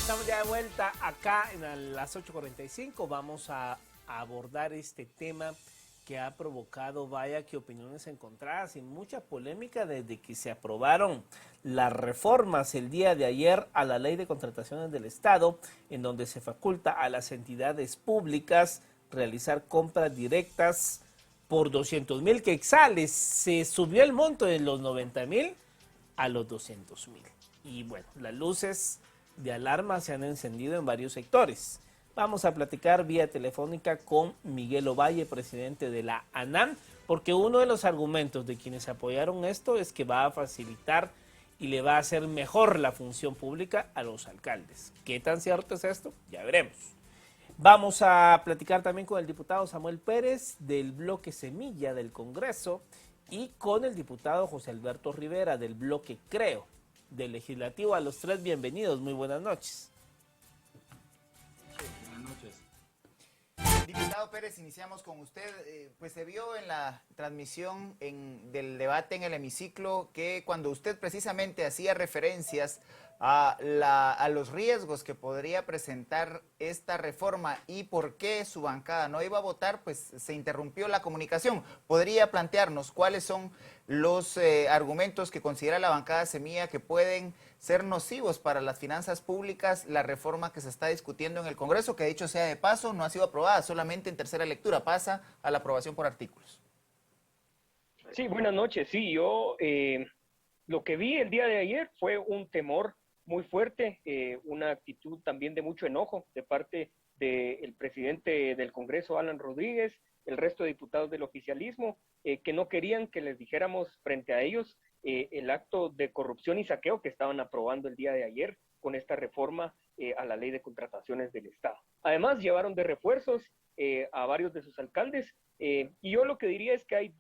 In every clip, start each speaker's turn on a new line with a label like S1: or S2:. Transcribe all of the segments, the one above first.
S1: Estamos ya de vuelta acá en las 8:45. Vamos a abordar este tema que ha provocado, vaya que opiniones encontradas y mucha polémica desde que se aprobaron las reformas el día de ayer a la Ley de Contrataciones del Estado, en donde se faculta a las entidades públicas realizar compras directas por 200,000 quetzales. Se subió el monto de los 90,000 a los 200,000. Y bueno, las luces de alarma se han encendido en varios sectores. Vamos a platicar vía telefónica con Miguel Ovalle, presidente de la ANAM, porque uno de los argumentos de quienes apoyaron esto es que va a facilitar y le va a hacer mejor la función pública a los alcaldes. ¿Qué tan cierto es esto? Ya veremos. Vamos a platicar también con el diputado Samuel Pérez del bloque Semilla del Congreso y con el diputado José Alberto Rivera del bloque Creo del Legislativo. A los tres, bienvenidos, muy buenas noches.
S2: Buenas noches. Diputado Pérez, iniciamos con usted. Pues se vio en la transmisión del debate en el hemiciclo que cuando usted precisamente hacía referencias a los riesgos que podría presentar esta reforma y por qué su bancada no iba a votar, pues se interrumpió la comunicación. ¿Podría plantearnos cuáles son los argumentos que considera la bancada Semilla que pueden ser nocivos para las finanzas públicas la reforma que se está discutiendo en el Congreso, que dicho sea de paso no ha sido aprobada, solamente en tercera lectura, pasa a la aprobación por artículos?
S3: Sí, buenas noches. Sí, yo lo que vi el día de ayer fue un temor muy fuerte, una actitud también de mucho enojo de parte del presidente del Congreso, Alan Rodríguez, el resto de diputados del oficialismo, que no querían que les dijéramos frente a ellos el acto de corrupción y saqueo que estaban aprobando el día de ayer con esta reforma a la Ley de Contrataciones del Estado. Además, llevaron de refuerzos a varios de sus alcaldes, y yo lo que diría es que hay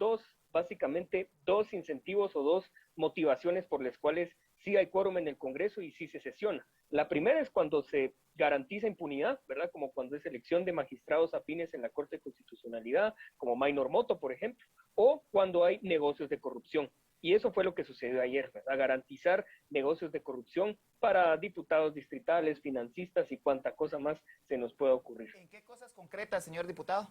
S3: básicamente dos incentivos o dos motivaciones por las cuales sí hay quórum en el Congreso y sí se sesiona. La primera es cuando se garantiza impunidad, ¿verdad? Como cuando es elección de magistrados afines en la Corte de Constitucionalidad, como Maynor Moto, por ejemplo, o cuando hay negocios de corrupción. Y eso fue lo que sucedió ayer, ¿verdad? Garantizar negocios de corrupción para diputados distritales, financistas y cuanta cosa más se nos pueda ocurrir.
S2: ¿En qué cosas concretas, señor diputado?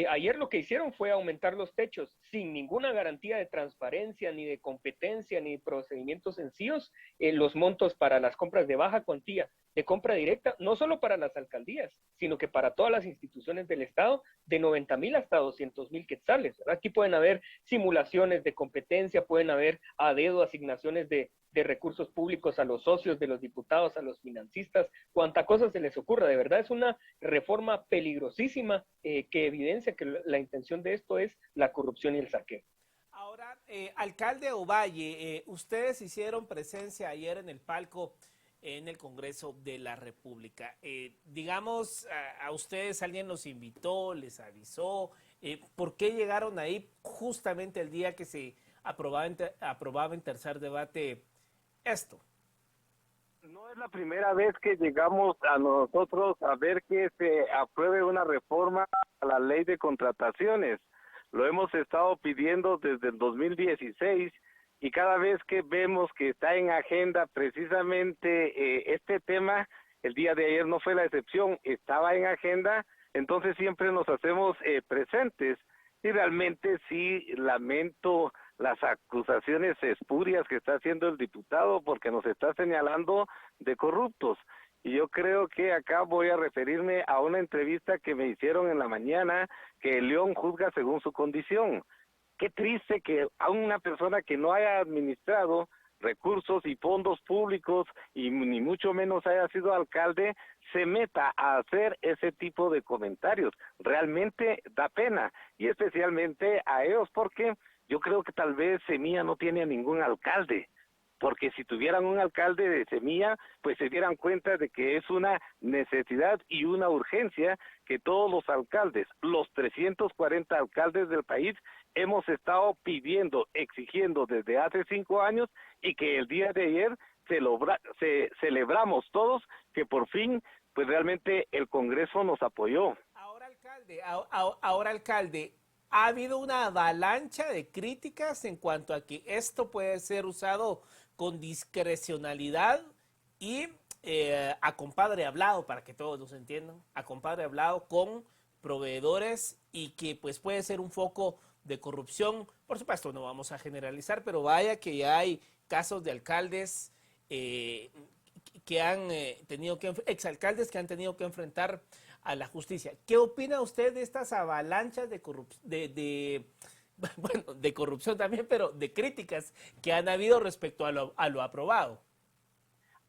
S3: Ayer lo que hicieron fue aumentar los techos sin ninguna garantía de transparencia, ni de competencia, ni de procedimientos sencillos, los montos para las compras de baja cuantía, de compra directa, no solo para las alcaldías, sino que para todas las instituciones del Estado, de 90,000 hasta 200,000 quetzales, ¿verdad? Aquí pueden haber simulaciones de competencia, pueden haber a dedo asignaciones de recursos públicos a los socios de los diputados, a los financistas, cuanta cosa se les ocurra. De verdad es una reforma peligrosísima que evidencia que la intención de esto es la corrupción y el saqueo.
S1: Ahora, alcalde Ovalle, ustedes hicieron presencia ayer en el palco en el Congreso de la República. Digamos, a ustedes alguien los invitó, les avisó, ¿por qué llegaron ahí justamente el día que se aprobaba en tercer debate esto?
S4: No es la primera vez que llegamos a nosotros a ver que se apruebe una reforma a la ley de contrataciones. Lo hemos estado pidiendo desde el 2016 y cada vez que vemos que está en agenda precisamente este tema, el día de ayer no fue la excepción, estaba en agenda, entonces siempre nos hacemos presentes y realmente sí lamento las acusaciones espurias que está haciendo el diputado porque nos está señalando de corruptos. Y yo creo que acá voy a referirme a una entrevista que me hicieron en la mañana, que el león juzga según su condición. Qué triste que a una persona que no haya administrado recursos y fondos públicos y ni mucho menos haya sido alcalde, se meta a hacer ese tipo de comentarios. Realmente da pena, y especialmente a ellos porque yo creo que tal vez Semilla no tiene a ningún alcalde, porque si tuvieran un alcalde de Semilla, pues se dieran cuenta de que es una necesidad y una urgencia que todos los alcaldes, los 340 alcaldes del país, hemos estado pidiendo, exigiendo desde hace 5 años y que el día de ayer celebramos todos que por fin, pues realmente el Congreso nos apoyó.
S1: Ahora, alcalde, ha habido una avalancha de críticas en cuanto a que esto puede ser usado con discrecionalidad y a compadre hablado, para que todos nos entiendan, a compadre hablado con proveedores y que pues puede ser un foco de corrupción. Por supuesto, no vamos a generalizar, pero vaya que ya hay casos de alcaldes que han tenido que, exalcaldes que han tenido que enfrentar a la justicia. ¿Qué opina usted de estas avalanchas de corrupción, bueno, de corrupción también, pero de críticas que han habido respecto a lo aprobado?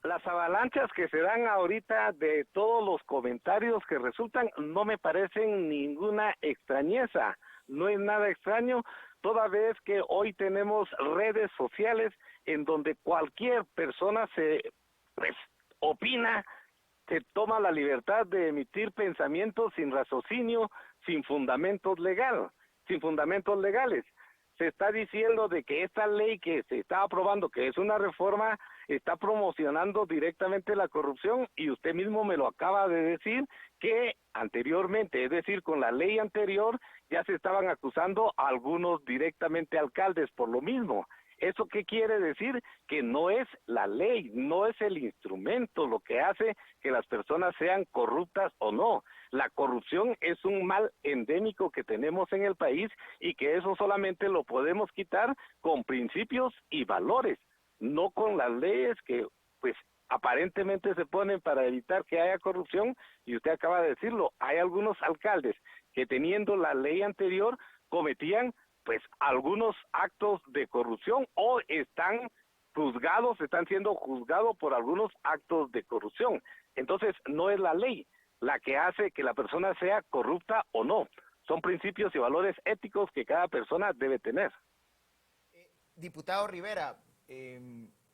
S4: Las avalanchas que se dan ahorita de todos los comentarios que resultan no me parecen ninguna extrañeza, no es nada extraño, toda vez que hoy tenemos redes sociales en donde cualquier persona pues, opina, se toma la libertad de emitir pensamientos sin raciocinio, sin fundamentos legales. Se está diciendo de que esta ley que se está aprobando, que es una reforma, está promocionando directamente la corrupción, y usted mismo me lo acaba de decir, que anteriormente, es decir, con la ley anterior, ya se estaban acusando a algunos directamente alcaldes por lo mismo. ¿Eso qué quiere decir? Que no es la ley, no es el instrumento lo que hace que las personas sean corruptas o no. La corrupción es un mal endémico que tenemos en el país, y que eso solamente lo podemos quitar con principios y valores, no con las leyes que pues aparentemente se ponen para evitar que haya corrupción. Y usted acaba de decirlo, hay algunos alcaldes que, teniendo la ley anterior, cometían pues algunos actos de corrupción, o están siendo juzgados por algunos actos de corrupción. Entonces, no es la ley la que hace que la persona sea corrupta o no. Son principios y valores éticos que cada persona debe tener.
S2: Diputado Rivera,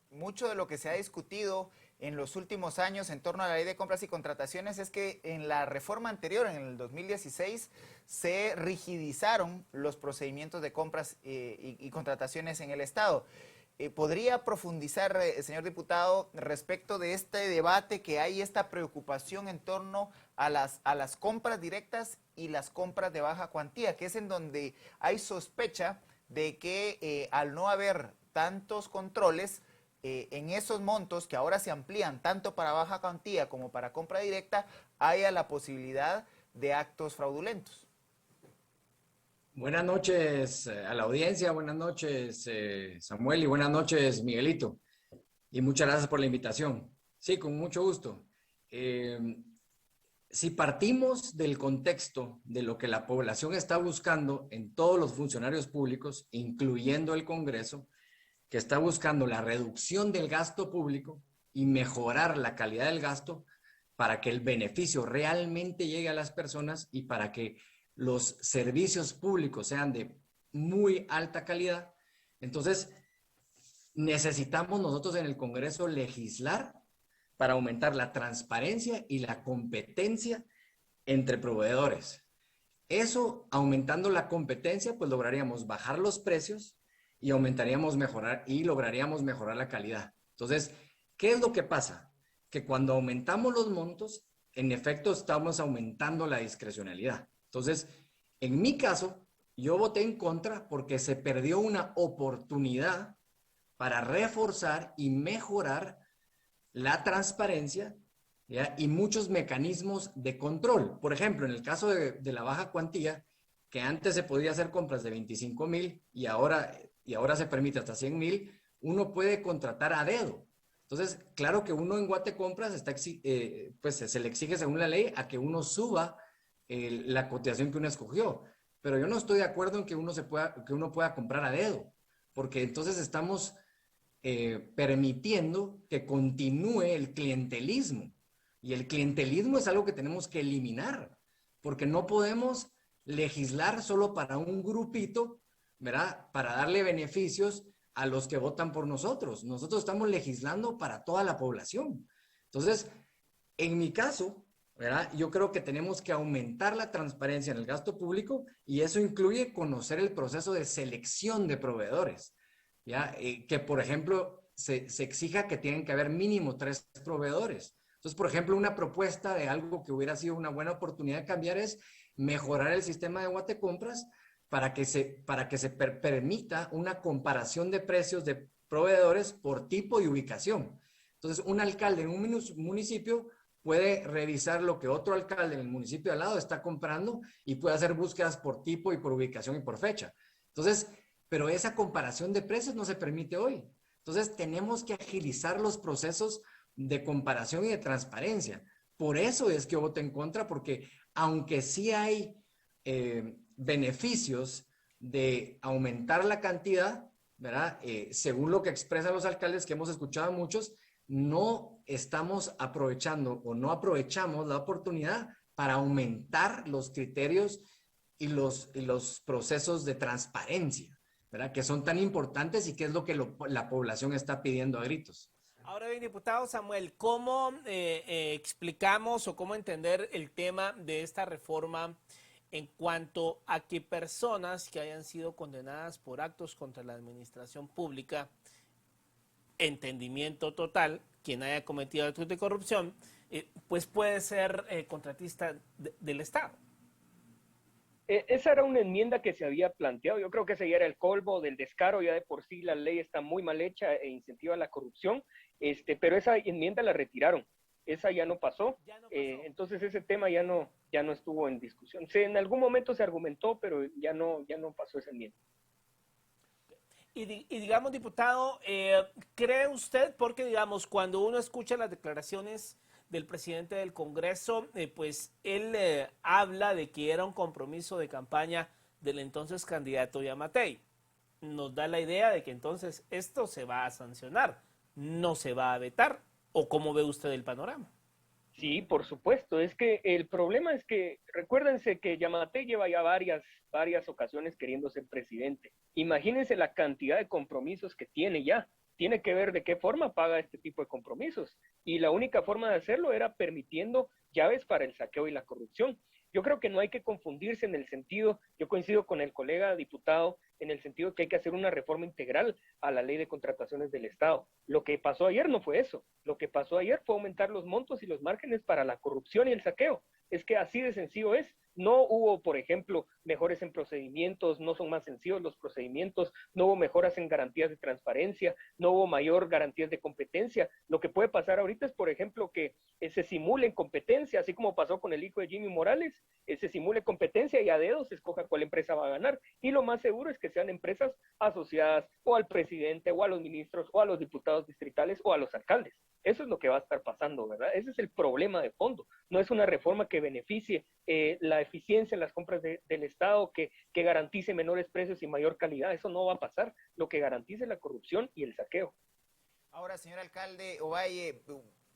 S2: mucho de lo que se ha discutido en los últimos años en torno a la ley de compras y contrataciones es que en la reforma anterior, en el 2016, se rigidizaron los procedimientos de compras y contrataciones en el Estado. ¿Podría profundizar, señor diputado, respecto de este debate que hay, esta preocupación en torno a las compras directas y las compras de baja cuantía, que es en donde hay sospecha de que al no haber tantos controles en esos montos que ahora se amplían tanto para baja cuantía como para compra directa, haya la posibilidad de actos fraudulentos?
S5: Buenas noches a la audiencia, buenas noches Samuel, y buenas noches Miguelito, y muchas gracias por la invitación. Sí, con mucho gusto. Si partimos del contexto de lo que la población está buscando en todos los funcionarios públicos, incluyendo el Congreso, que está buscando la reducción del gasto público y mejorar la calidad del gasto para que el beneficio realmente llegue a las personas y para que los servicios públicos sean de muy alta calidad, entonces necesitamos nosotros en el Congreso legislar para aumentar la transparencia y la competencia entre proveedores. Eso, aumentando la competencia, pues lograríamos bajar los precios y lograríamos mejorar la calidad. Entonces, ¿qué es lo que pasa? Que cuando aumentamos los montos, en efecto estamos aumentando la discrecionalidad. Entonces, en mi caso, yo voté en contra porque se perdió una oportunidad para reforzar y mejorar la transparencia, ¿ya? Y muchos mecanismos de control. Por ejemplo, en el caso de la baja cuantía, que antes se podía hacer compras de 25,000 y ahora se permite hasta 100,000, uno puede contratar a dedo. Entonces, claro que uno en Guatecompras pues se le exige según la ley a que uno suba la cotización que uno escogió. Pero yo no estoy de acuerdo en que uno pueda comprar a dedo, porque entonces estamos permitiendo que continúe el clientelismo. Y el clientelismo es algo que tenemos que eliminar, porque no podemos legislar solo para un grupito, ¿verdad? Para darle beneficios a los que votan por nosotros. Nosotros estamos legislando para toda la población. Entonces, en mi caso, ¿verdad? Yo creo que tenemos que aumentar la transparencia en el gasto público, y eso incluye conocer el proceso de selección de proveedores, ¿ya? Que, por ejemplo, se exija que tienen que haber mínimo 3 proveedores. Entonces, por ejemplo, una propuesta de algo que hubiera sido una buena oportunidad de cambiar es mejorar el sistema de Guatecompras para que se permita una comparación de precios de proveedores por tipo y ubicación. Entonces, un alcalde en un municipio puede revisar lo que otro alcalde en el municipio de al lado está comprando y puede hacer búsquedas por tipo y por ubicación y por fecha. Entonces, pero esa comparación de precios no se permite hoy. Entonces, tenemos que agilizar los procesos de comparación y de transparencia. Por eso es que voto en contra, porque aunque sí hay beneficios de aumentar la cantidad, ¿verdad? Según lo que expresan los alcaldes que hemos escuchado a muchos, no estamos aprovechando o no aprovechamos la oportunidad para aumentar los criterios y los procesos de transparencia, ¿verdad? Que son tan importantes y que es lo que la población está pidiendo a gritos.
S1: Ahora bien, diputado Samuel, ¿cómo explicamos o cómo entender el tema de esta reforma en cuanto a que personas que hayan sido condenadas por actos contra la administración pública, entendimiento total, quien haya cometido actos de corrupción, pues puede ser contratista del Estado?
S3: Esa era una enmienda que se había planteado. Yo creo que ese ya era el colmo del descaro. Ya de por sí la ley está muy mal hecha e incentiva la corrupción, pero esa enmienda la retiraron. Esa ya no pasó. Entonces ese tema ya no estuvo en discusión. En algún momento se argumentó, pero ya no pasó esa enmienda.
S1: Y digamos, diputado, ¿cree usted, porque digamos, cuando uno escucha las declaraciones del presidente del Congreso, pues él habla de que era un compromiso de campaña del entonces candidato Yamatei? Nos da la idea de que entonces esto se va a sancionar, no se va a vetar, ¿o cómo ve usted el panorama?
S3: Sí, por supuesto. Es que el problema es que, recuérdense que Yamatei lleva ya varias ocasiones queriendo ser presidente. Imagínense la cantidad de compromisos que tiene ya. Tiene que ver de qué forma paga este tipo de compromisos. Y la única forma de hacerlo era permitiendo llaves para el saqueo y la corrupción. Yo creo que no hay que confundirse en el sentido, yo coincido con el colega diputado, en el sentido que hay que hacer una reforma integral a la ley de contrataciones del Estado. Lo que pasó ayer no fue eso. Lo que pasó ayer fue aumentar los montos y los márgenes para la corrupción y el saqueo. Es que así de sencillo es. No hubo, por ejemplo, mejores en procedimientos, no son más sencillos los procedimientos, no hubo mejoras en garantías de transparencia, no hubo mayor garantías de competencia. Lo que puede pasar ahorita es, por ejemplo, que se simule competencia, así como pasó con el hijo de Jimmy Morales, se simule competencia y a dedo se escoja cuál empresa va a ganar. Y lo más seguro es que sean empresas asociadas o al presidente o a los ministros o a los diputados distritales o a los alcaldes. Eso es lo que va a estar pasando, ¿verdad? Ese es el problema de fondo. No es una reforma que beneficie la eficiencia en las compras del Estado, que garantice menores precios y mayor calidad. Eso no va a pasar. Lo que garantice la corrupción y el saqueo.
S2: Ahora, señor alcalde Ovalle,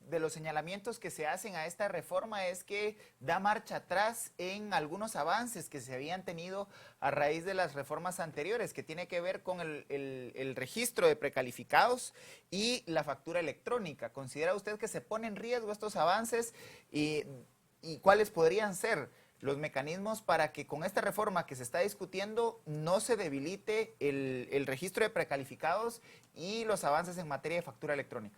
S2: de los señalamientos que se hacen a esta reforma es que da marcha atrás en algunos avances que se habían tenido a raíz de las reformas anteriores, que tiene que ver con el registro de precalificados y la factura electrónica. ¿Considera usted que se ponen en riesgo estos avances y cuáles podrían ser los mecanismos para que con esta reforma que se está discutiendo no se debilite el registro de precalificados y los avances en materia de factura electrónica?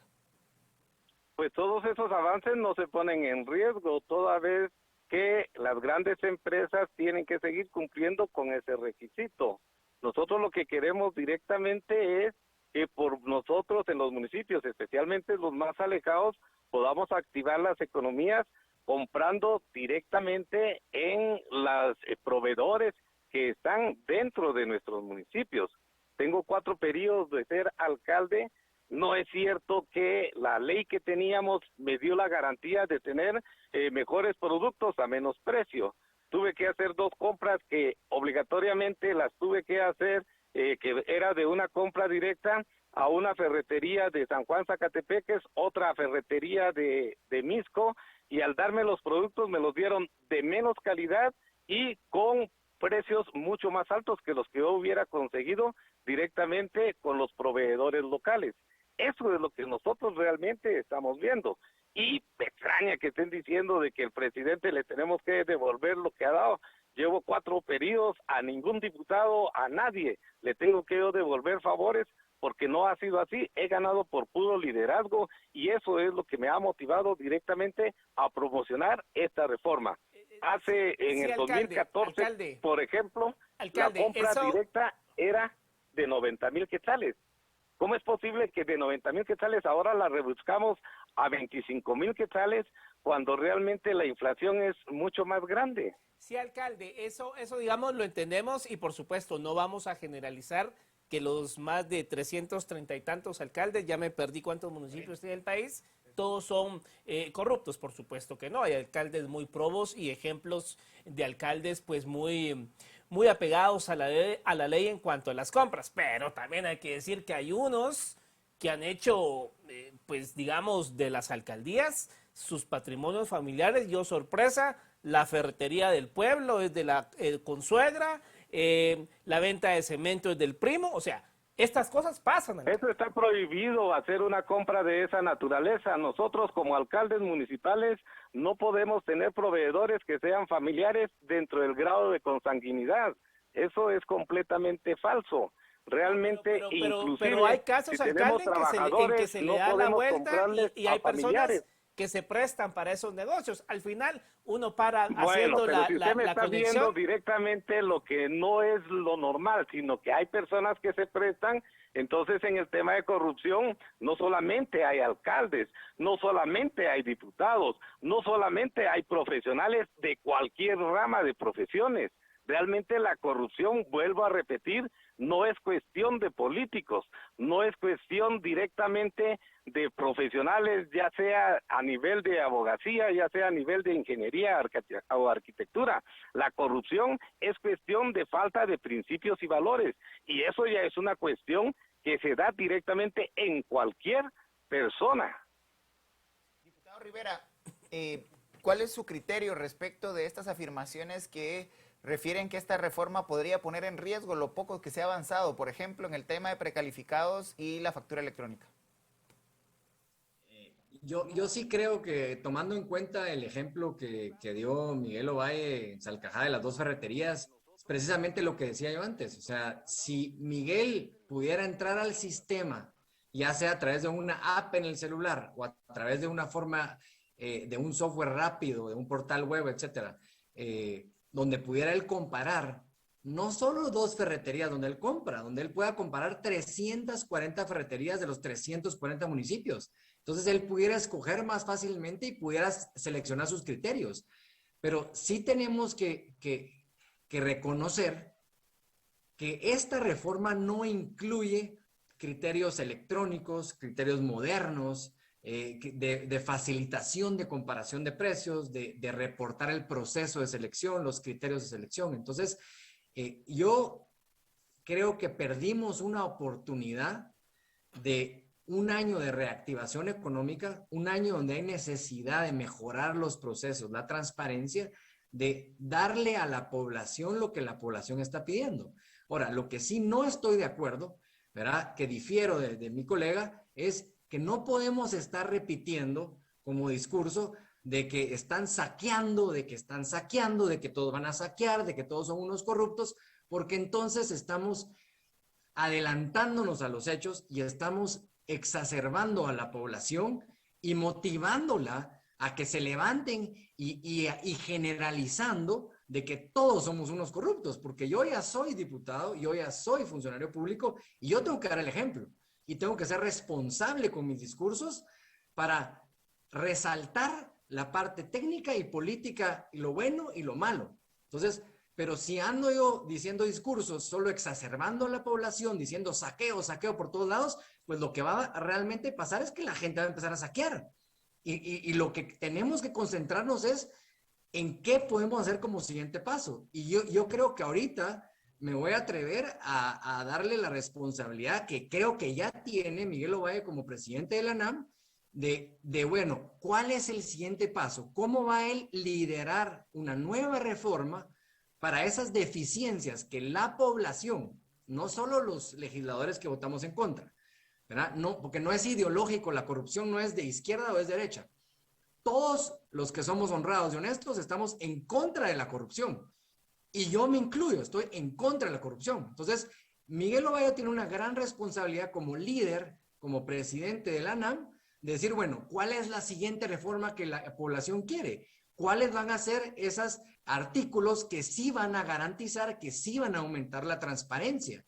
S4: Pues todos esos avances no se ponen en riesgo, toda vez que las grandes empresas tienen que seguir cumpliendo con ese requisito. Nosotros lo que queremos directamente es que por nosotros en los municipios, especialmente los más alejados, podamos activar las economías comprando directamente en los proveedores que están dentro de nuestros municipios. Tengo 4 periodos de ser alcalde. No es cierto que la ley que teníamos me dio la garantía de tener mejores productos a menos precio. Tuve que hacer 2 compras que obligatoriamente las tuve que hacer, que era de una compra directa a una ferretería de San Juan Zacatepeques, otra ferretería de Misco, y al darme los productos me los dieron de menos calidad y con precios mucho más altos que los que yo hubiera conseguido directamente con los proveedores locales. Eso es lo que nosotros realmente estamos viendo. Y me extraña que estén diciendo de que el presidente le tenemos que devolver lo que ha dado. Llevo 4 periodos, a ningún diputado, a nadie le tengo que yo devolver favores, porque no ha sido así. He ganado por puro liderazgo y eso es lo que me ha motivado directamente a promocionar esta reforma. Hace en el 2014, por ejemplo, la compra directa era de 90,000 quetzales. ¿Cómo es posible que de 90,000 quetzales ahora la rebuscamos a 25,000 quetzales cuando realmente la inflación es mucho más grande?
S1: Sí, alcalde, eso digamos lo entendemos y por supuesto no vamos a generalizar que los más de 330 y tantos alcaldes, ya me perdí cuántos municipios tiene el país, todos son corruptos, por supuesto que no. Hay alcaldes muy probos y ejemplos de alcaldes pues muy apegados a la ley en cuanto a las compras, pero también hay que decir que hay unos que han hecho, pues digamos, de las alcaldías sus patrimonios familiares. Yo, sorpresa, la ferretería del pueblo es de la consuegra, la venta de cemento es del primo, o sea, estas cosas pasan.
S4: Eso está prohibido, hacer una compra de esa naturaleza. Nosotros como alcaldes municipales no podemos tener proveedores que sean familiares dentro del grado de consanguinidad. Eso es completamente falso. Realmente,
S1: pero hay casos,
S4: si
S1: alcalde, en que se le da la vuelta y hay personas que se prestan para esos negocios. Al final, uno para haciendo
S4: pero si usted me
S1: la
S4: está
S1: conexión.
S4: viendo directamente lo que no es lo normal, sino que hay personas que se prestan. Entonces, en el tema de corrupción, no solamente hay alcaldes, no solamente hay diputados, no solamente hay profesionales de cualquier rama de profesiones. Realmente la corrupción, vuelvo a repetir, no es cuestión de políticos, no es cuestión directamente de profesionales, ya sea a nivel de abogacía, ya sea a nivel de ingeniería o arquitectura. La corrupción es cuestión de falta de principios y valores, y eso ya es una cuestión que se da directamente en cualquier persona.
S2: Diputado Rivera, ¿cuál es su criterio respecto de estas afirmaciones que refieren que esta reforma podría poner en riesgo lo poco que se ha avanzado, por ejemplo, en el tema de precalificados y la factura electrónica?
S5: Yo sí creo que, tomando en cuenta el ejemplo que dio Miguel Ovalle en Salcajá de las dos ferreterías, es precisamente lo que decía yo antes. O sea, si Miguel pudiera entrar al sistema, ya sea a través de una app en el celular o a través de una forma de un software rápido, de un portal web, etcétera, donde pudiera él comparar no solo dos ferreterías donde él compra, donde él pueda comparar 340 ferreterías de los 340 municipios. Entonces él pudiera escoger más fácilmente y pudiera seleccionar sus criterios. Pero sí tenemos que reconocer que esta reforma no incluye criterios electrónicos, criterios modernos, de facilitación de comparación de precios, de reportar el proceso de selección, los criterios de selección. Entonces, yo creo que perdimos una oportunidad de un año de reactivación económica, un año donde hay necesidad de mejorar los procesos, la transparencia, de darle a la población lo que la población está pidiendo. Ahora, lo que sí no estoy de acuerdo, ¿verdad?, que difiero de mi colega, es que no podemos estar repitiendo como discurso de que están saqueando, de que todos van a saquear, de que todos son unos corruptos, porque entonces estamos adelantándonos a los hechos y estamos exacerbando a la población y motivándola a que se levanten y generalizando de que todos somos unos corruptos, porque yo ya soy diputado, yo ya soy funcionario público y yo tengo que dar el ejemplo y tengo que ser responsable con mis discursos para resaltar la parte técnica y política, y lo bueno y lo malo. Entonces, pero si ando yo diciendo discursos, solo exacerbando a la población, diciendo saqueo, saqueo por todos lados, pues lo que va a realmente pasar es que la gente va a empezar a saquear. Y lo que tenemos que concentrarnos es en qué podemos hacer como siguiente paso. Y yo creo que ahorita me voy a atrever a darle la responsabilidad que creo que ya tiene Miguel Ovalle como presidente de la ANAM, bueno, ¿cuál es el siguiente paso? ¿Cómo va él liderar una nueva reforma para esas deficiencias que la población, no solo los legisladores que votamos en contra, ¿verdad? No, porque no es ideológico, la corrupción no es de izquierda o es derecha. Todos los que somos honrados y honestos estamos en contra de la corrupción. Y yo me incluyo, estoy en contra de la corrupción. Entonces, Miguel Ovalle tiene una gran responsabilidad como líder, como presidente de la ANAM, de decir, bueno, ¿cuál es la siguiente reforma que la población quiere? ¿Cuáles van a ser esos artículos que sí van a garantizar, que sí van a aumentar la transparencia?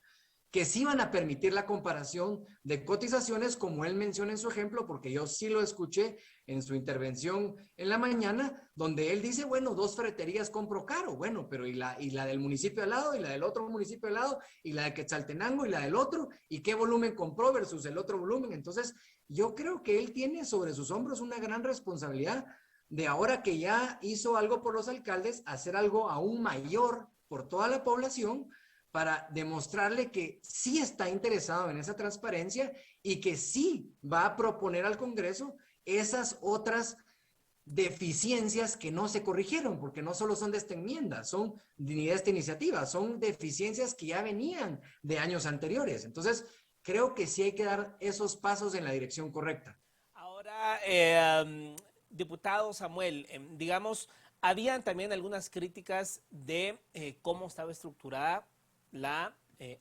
S5: que sí van a permitir la comparación de cotizaciones, como él menciona en su ejemplo, porque yo sí lo escuché en su intervención en la mañana, donde él dice, bueno, 2 ferreterías compro caro, bueno, pero y la del municipio al lado, y la del otro municipio al lado, y la de Quetzaltenango, y la del otro, y qué volumen compró versus el otro volumen. Entonces, yo creo que él tiene sobre sus hombros una gran responsabilidad de, ahora que ya hizo algo por los alcaldes, hacer algo aún mayor por toda la población, para demostrarle que sí está interesado en esa transparencia y que sí va a proponer al Congreso esas otras deficiencias que no se corrigieron, porque no solo son de esta enmienda, son ni de esta iniciativa, son deficiencias que ya venían de años anteriores. Entonces, creo que sí hay que dar esos pasos en la dirección correcta.
S1: Ahora, diputado Samuel, digamos, habían también algunas críticas de cómo estaba estructurada la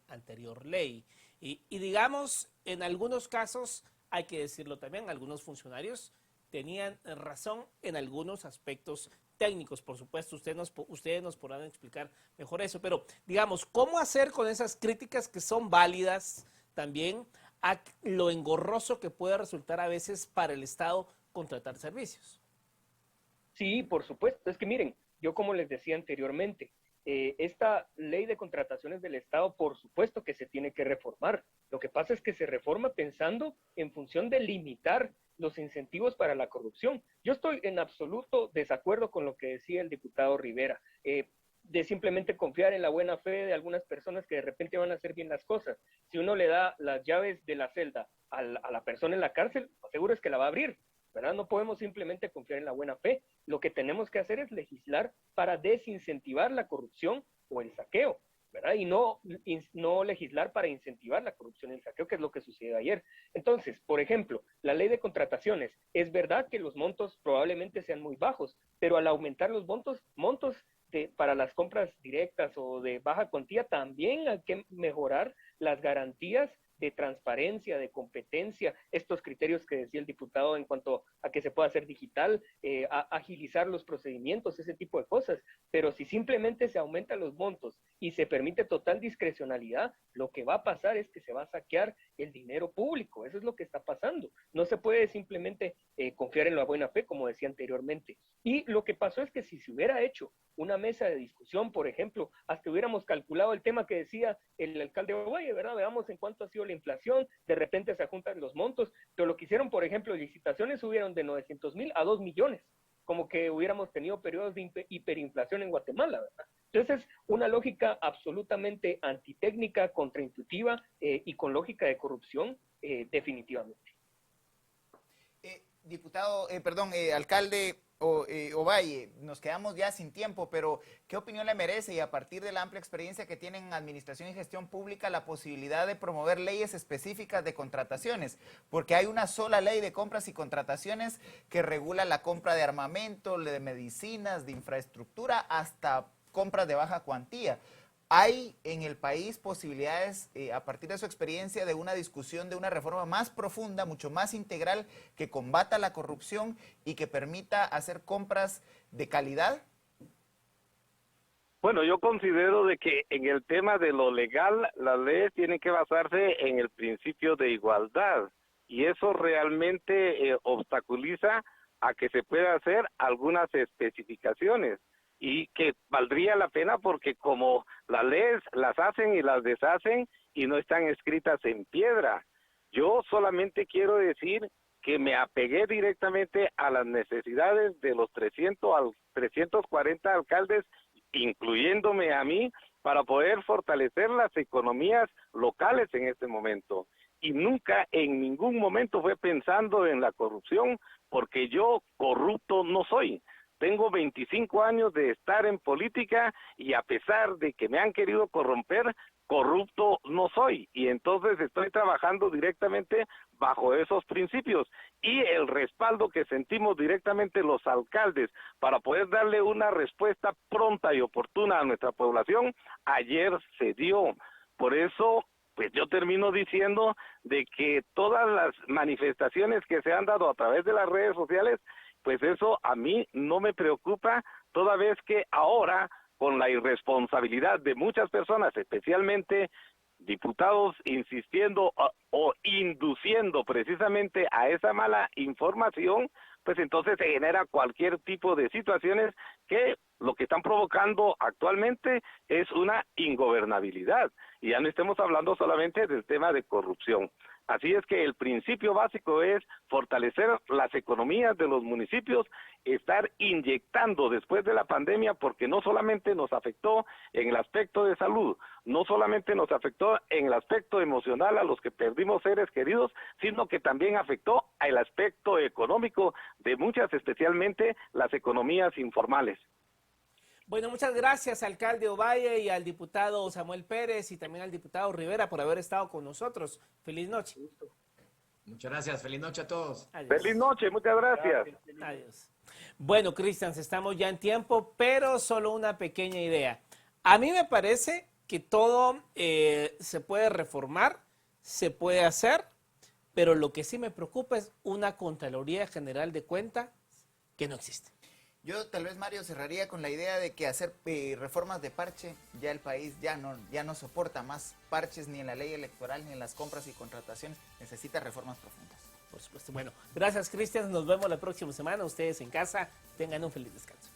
S1: anterior ley. Y digamos, en algunos casos, hay que decirlo también, algunos funcionarios tenían razón en algunos aspectos técnicos. Por supuesto, ustedes nos podrán explicar mejor eso, pero digamos, ¿cómo hacer con esas críticas que son válidas también a lo engorroso que puede resultar a veces para el Estado contratar servicios?
S3: Sí, por supuesto. Es que miren, yo como les decía anteriormente, esta ley de contrataciones del Estado, por supuesto que se tiene que reformar. Lo que pasa es que se reforma pensando en función de limitar los incentivos para la corrupción. Yo estoy en absoluto desacuerdo con lo que decía el diputado Rivera, de simplemente confiar en la buena fe de algunas personas que de repente van a hacer bien las cosas. Si uno le da las llaves de la celda a la persona en la cárcel, lo seguro es que la va a abrir, ¿verdad? No podemos simplemente confiar en la buena fe. Lo que tenemos que hacer es legislar para desincentivar la corrupción o el saqueo, ¿verdad? Y no legislar para incentivar la corrupción y el saqueo, que es lo que sucedió ayer. Entonces, por ejemplo, la ley de contrataciones, es verdad que los montos probablemente sean muy bajos, pero al aumentar los montos para las compras directas o de baja cuantía, también hay que mejorar las garantías de transparencia, de competencia, estos criterios que decía el diputado en cuanto a que se pueda hacer digital, agilizar los procedimientos, ese tipo de cosas. Pero si simplemente se aumentan los montos y se permite total discrecionalidad, lo que va a pasar es que se va a saquear el dinero público. Eso es lo que está pasando. No se puede simplemente confiar en la buena fe, como decía anteriormente. Y lo que pasó es que si se hubiera hecho una mesa de discusión, por ejemplo, hasta hubiéramos calculado el tema que decía el alcalde Ovalle, ¿verdad? Veamos en cuánto ha sido la inflación, de repente se juntan los montos, pero lo que hicieron, por ejemplo, licitaciones subieron de 900,000 a 2 millones, como que hubiéramos tenido periodos de hiperinflación en Guatemala, ¿verdad? Entonces, una lógica absolutamente antitécnica, contraintuitiva y con lógica de corrupción, definitivamente.
S2: Diputado, alcalde Ovalle, nos quedamos ya sin tiempo, pero ¿qué opinión le merece, y a partir de la amplia experiencia que tienen en administración y gestión pública, la posibilidad de promover leyes específicas de contrataciones? Porque hay una sola ley de compras y contrataciones que regula la compra de armamento, de medicinas, de infraestructura, hasta compras de baja cuantía. ¿Hay en el país posibilidades, a partir de su experiencia, de una discusión, de una reforma más profunda, mucho más integral, que combata la corrupción y que permita hacer compras de calidad?
S4: Bueno, yo considero de que en el tema de lo legal, las leyes tienen que basarse en el principio de igualdad, y eso realmente obstaculiza a que se pueda hacer algunas especificaciones, y que valdría la pena porque como las leyes las hacen y las deshacen y no están escritas en piedra. Yo solamente quiero decir que me apegué directamente a las necesidades de los 340 alcaldes, incluyéndome a mí, para poder fortalecer las economías locales en este momento. Y nunca, en ningún momento fue pensando en la corrupción, porque yo corrupto no soy. Tengo 25 años de estar en política y a pesar de que me han querido corromper, corrupto no soy. Y entonces estoy trabajando directamente bajo esos principios. Y el respaldo que sentimos directamente los alcaldes para poder darle una respuesta pronta y oportuna a nuestra población, ayer se dio. Por eso, pues yo termino diciendo de que todas las manifestaciones que se han dado a través de las redes sociales, pues eso a mí no me preocupa, toda vez que ahora, con la irresponsabilidad de muchas personas, especialmente diputados insistiendo o induciendo precisamente a esa mala información, pues entonces se genera cualquier tipo de situaciones que lo que están provocando actualmente es una ingobernabilidad. Y ya no estemos hablando solamente del tema de corrupción. Así es que el principio básico es fortalecer las economías de los municipios, estar inyectando después de la pandemia, porque no solamente nos afectó en el aspecto de salud, no solamente nos afectó en el aspecto emocional a los que perdimos seres queridos, sino que también afectó al aspecto económico de muchas, especialmente las economías informales.
S1: Bueno, muchas gracias, alcalde Ovalle, y al diputado Samuel Pérez y también al diputado Rivera por haber estado con nosotros. Feliz noche.
S5: Muchas gracias. Feliz noche a todos.
S1: Adiós.
S4: Feliz noche, muchas gracias.
S1: Adiós. Bueno, Cristian, estamos ya en tiempo, pero solo una pequeña idea. A mí me parece que todo se puede reformar, se puede hacer, pero lo que sí me preocupa es una Contraloría General de Cuentas que no existe.
S2: Yo tal vez, Mario, cerraría con la idea de que hacer reformas de parche, ya el país ya no soporta más parches ni en la ley electoral ni en las compras y contrataciones, necesita reformas profundas.
S1: Por supuesto. Bueno, gracias, Cristian, nos vemos la próxima semana. Ustedes en casa tengan un feliz descanso.